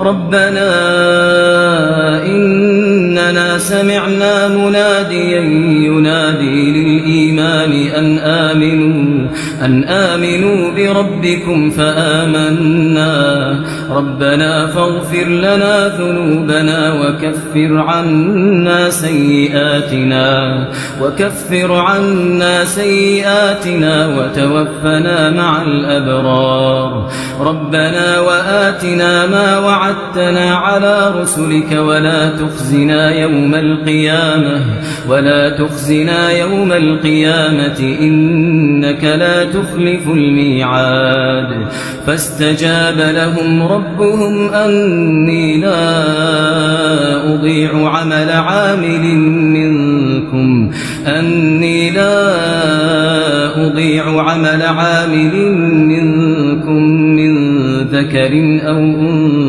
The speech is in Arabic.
ربنا إننا سمعنا مناديا ينادي للإيمان أن آمنوا بربكم فآمنا ربنا فاغفر لنا ذنوبنا وكفر عنا سيئاتنا وتوفنا مع الأبرار ربنا وآتنا ما وعدتنا على رسلك ولا تخزنا يوم القيامة إنك لا تخلف الميعاد فاستجاب لهم ربهم أني لا أضيع عمل عامل منكم من ذكر أو أنثى